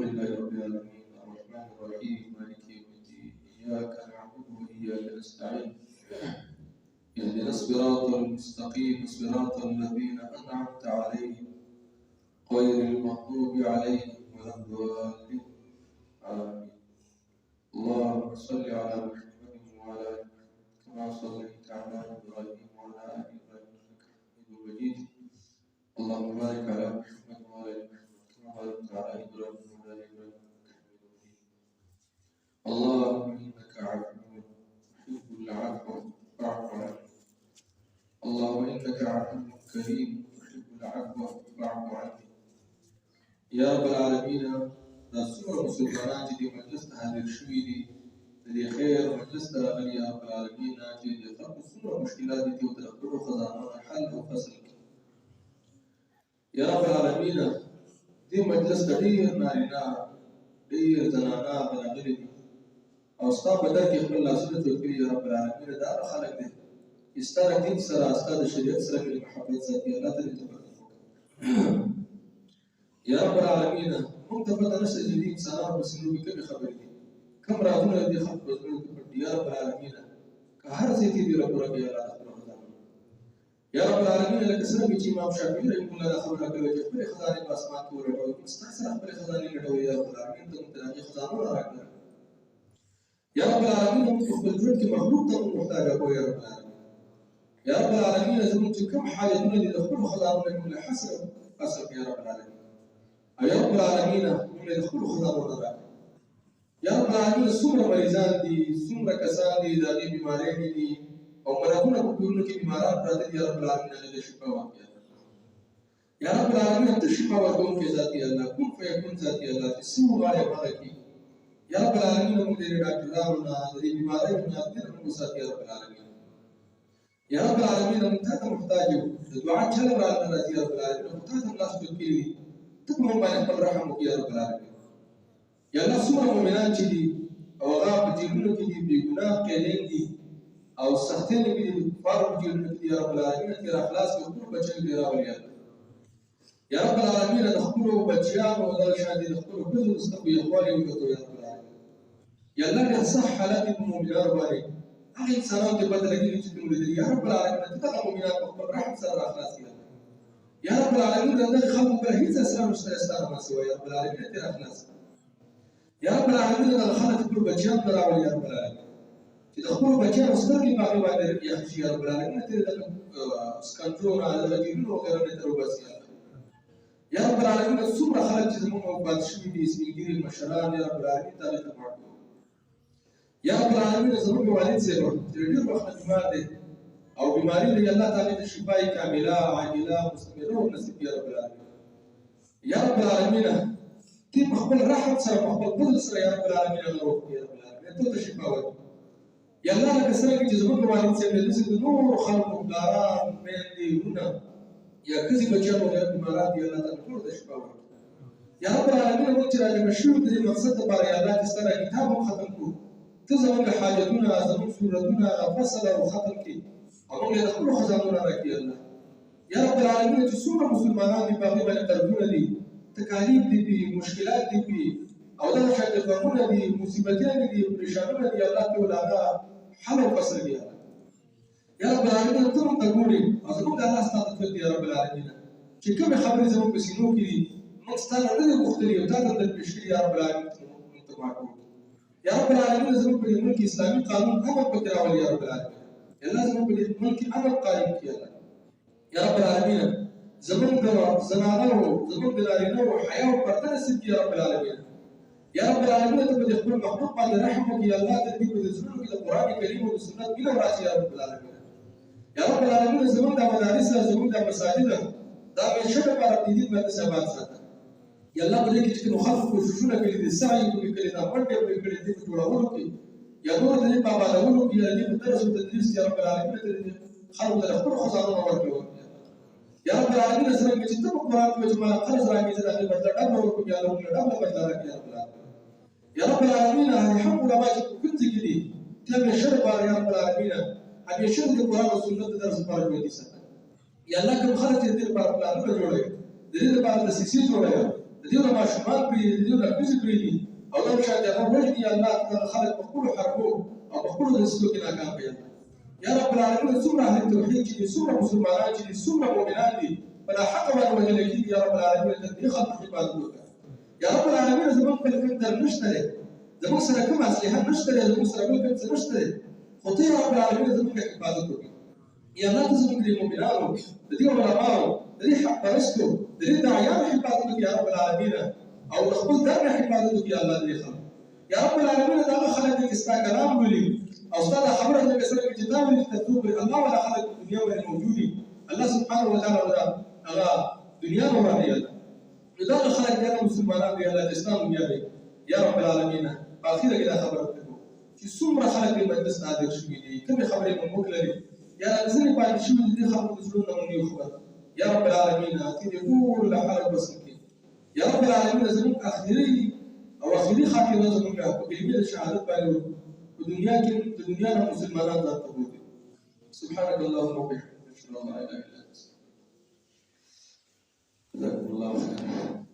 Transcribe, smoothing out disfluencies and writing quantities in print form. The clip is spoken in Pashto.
لله رب العالمين الرحمن الرحيم مالك يوم الدين إياك نعبد وإياك نستعين اهدنا الصراط المستقيم صراط الذين أنعمت عليهم غير المغضوب عليهم ولا الضالين آمين. اللهم صل على محمد وعلى آل محمد كما صليت على إبراهيم وعلى آل إبراهيم إنك حميد مجيد. اللهم بارك على محمد وعلى آل محمد كما باركت على إبراهيم وعلى آل إبراهيم إنك حميد مجيد. اللهم إنك عفو تحب العفو فاعف عنا. اللهم إنك عفو كريم تحب العفو فاعف عنا. يا رب العالمين دا څومره مسلمانان چې دې مجلس ته حاضر شوي دي د دې خیر مجلس ته راغلي یا رب العالمین چې د خلکو څومره مشکلات دي چې ورته د خپلو خزانو نه حل او فصل کړي. یا رب العالمین دې مجلس ته ډېر نارینه ډېر زنانه راغلي دي او ستا په در کې خپل لاسونه جوړ کړي. یا رب العالمین دا هغه خلک دي چې ستا د دین سره ستا د شریعت سره مینه محبت ساتي. الله ته دې توفیق وکړي. یا رب العالمین موږ ته پته نشته چې دې انسانانو په سینو کې کومې خبرې دي کوم رازونه دې خلکو په زړونو کې پټ دي. یا رب العالمین که هر ځای کې دې راپوره کړي الله خپل خزانه. یا رب العالمین لکه څنګه چې امام شافعي رحمه الله دا خبره کړې چې خپلې خزانې په اسمان کې ولټوئ ستا سره خپلې خزانې لټوئ. یا رب العالمین ته موږ ته د هغې خزانو راکړه. یا رب العالمین موږ په خپل ژوند کې مخلوق ته موږ محتاجه کړو. یا رب العالمین یا رب العالمین زموږ چې کوم حاجتونه دي د خپلو خزانو نه موږ له حسر کړي. یا رب العالمین یا رب العالمین موږ له خپلو خزانو نه راکړه. یا رب العالمین څومره مریضان دي څومره کسان دي د هغې بیماریانې دي او مرضونه په کورونو کې بیماران پراته دي. یا رب العالمین هغې ته شفا ورکړي. یا رب العالمین ته شفا ورکوونکی ذات یې الله کن فیکون ذات یې الله چې څه وغواړې هغه کړي. یا رب العالمین موږ د دې ډاکټرانو نه د دې بیماریو نه دې موږ ساتي. یا رب العالمین یا رب العالمین موږ ته محتاج یو د دعا چل راځي. راځي یا رب العالمین موږ ته لاس جوړ کړي ته په موږ باندې خپل رحم وکړي. یا رب العالمین یا الله څومره مؤمنان چې دي او هغه په جیلونو کې دي بې ګناه قیدین دي او سختیانې کې دي د کفارو په جیلونو کې دي. یا رب العالمین ته را خلاص کړي خپلو بچیو دې راولي. یا رب العالمین د خپلو بچیانو دغه شان دي د خپلو ښځو د سترګو یخوالی وګټو. یا رب العالمین یا الله ډېر سخت حالت دي په مؤمنانو باندې هغه انسانانو ته بده لګېږي چې دوی لیدلي. یا رب العالمین ته دغه مؤمنان په خپل رحم سره را خلاص کړي. یا رب العالمین د دغه خلکو بله هېڅ اسرار نشته ستا نه سوا. یا رب العالمین ته را خلاص کړي. یا رب العالمین دغه خلک خپلو بچیانو ته راولي. یا رب العالمین چې د خپلو بچیانو سترګې په هغې باندې یخې شي. یا رب العالمین ته دغه سکنجو نه دغه جیلونو وغیره نه تر وباسي. یا رب العالمین څومره خلک چې زموږ وفات شوي دي سپین ږیري مشران یا رب العالمین ته هغې ته دعا کوو. یا رب العالمین زموږ والد صاحب چې ډېر وخت نه بیمار دی او بیماري لري الله تعالی ته شفای کامله عاجله مستمره ونصیب کړي. یا رب العالمین یا رب العالمین ته په خپل رحم سره په خپل فضل سره یا رب العالمین هغه روغ کړي. یا رب العالمین ته ته شفا ورکړي. یا الله لکه څرنګه چې زموږ والد صاحب دی داسې د نورو خلکو پلاران میندې وروڼه یا ښځې بچیان وغیره بیماران دي الله تعالی ټولو ته شفا ورکړي. یا رب العالمین موږ چې راجمع شوي د دې مقصد لپاره یا الله چې ستا دا کتاب هم ختم کړو ته زموږ حاجتونه زموږ صورتونه فصل او ختم کړي او موږ له خپلو خزانو نه راکړي. الله یا رب العالمین چې څومره مسلمانان دي په هغې باندې قرضونه دي تکالیف دي پې مشکلات دي پې او دغه شان غمونه دي مصیبتیانې دي پریشانونه دي الله ته ولې هغه حل او فصل کړي. یا رب العالمین ته موږ ته ګورې او زموږ د الله ستا تطبیق دی. یا رب العالمین چې کومې خبرې زموږ په سینو کې دي موږ ستا نه نه دي غوښتلي او تا ته در پېښ کړي. یا رب العالمین ته موږ ته معاف وکړي. یا رب العالمین زموږ په دې ملک اسلامي قانون امن پکې راولي. یا رب العالمین الله زموږ په دې ملک امن قایم کړي. یا رب العالمین زموږ د زنانو زموږ د نارینهو حیا او پرده نصیب کړي. یا رب العالمین یا رب العالمین ته په دې خپل مخلوق باندې رحم وکړي. الله ته دې په دې زړونو کې د قرآن کریم او د سنت مینه وراشي. یا رب العالمین یا رب العالمین زموږ د مدارس زموږ د مساجد دا همیشه لپاره په دې باندې ثبات ساته. یا الله په دې کې چې کوم خلکو کوششونه کړي دي سعی کوي کړي دا منډې کوي کړي دي په جوړولو کې یا نور د دې په آبادولو کې یا دې په درس او تدریس کې. یا رب العالمین ته دې خلکو ته خپلو خزانو ورکړي. یا رب العالمین څرنګه چې ته په قرآن کې چې ما قرض راکړي زه د هغې بدله ډبره ورکړم یا له ډبره بدله راکړي. یا رب العالمین یا رب العالمین الحمد علماء چې په کوم ځای کې دي ته همیشه لپاره یا رب العالمین همیشه د قرآن او سنت د درس لپاره ژوندي ساته. یا الله کوم خلک چې د دې لپاره پلانونه جوړوي د دې لپاره دسیسې جوړوي د دې د ماشومان پرې دې د ښځې پرې دي او دا شاید هغه وژني الله تعالی خلک په خپلو حربو او په خپلو دسیسو کې ناکام کوي یا رب العالمین څومره اهل توحید چې دي څومره مسلمانان چې دي څومره مؤمنان دي په ناحقه باندې وژل کېږي یا رب العالمین د دې خلکو حفاظت وکړه یا رب العالمین زموږ په کوم در نشته دی زموږ سره کوم اسلحه نشته دی زموږ سره بل کوم څه نشته دی خو ته یا رب العالمین زموږ حفاظت وکړي یا الله ته زموږ د مؤمنانو د دې علماو د دې حق پرستو د دې داعیانو حفاظت وکړي یا رب العالمین او د خپل در نه حفاظت وکړي الله دې خلک یا رب العالمین دا خلک چې ستا کلام ولي او ستا دا خبره د کسره چې تا ولي تدوب الله ولا خلک په دنیا باندې موجودي الله سبحانه وتعالى ولا هغه دنیا باندې یاده دا خلک یا مسلمانان دی الله اسلام بیا دی یا رب العالمین په اخیره کې دا خبره وکړو چې څومره خلک دې مجلس ته حاضر شوي دي کومې خبرې مو وکړلې یا ځینې پاتې شوي دي خبرو د زړونو نه مونږ خبر یا رب العالمین ته دې ټول له خلک بس کړي یا رب العالمین زموږ اخري او اخري خاتمه زموږ په کلمې د شهادت باندې په دنیا کې د دنیا نه مسلمانان ځان ته بوځي سبحانك اللهم وبحمدك اشهد ان لا اله الا انت جزاكم الله خيرا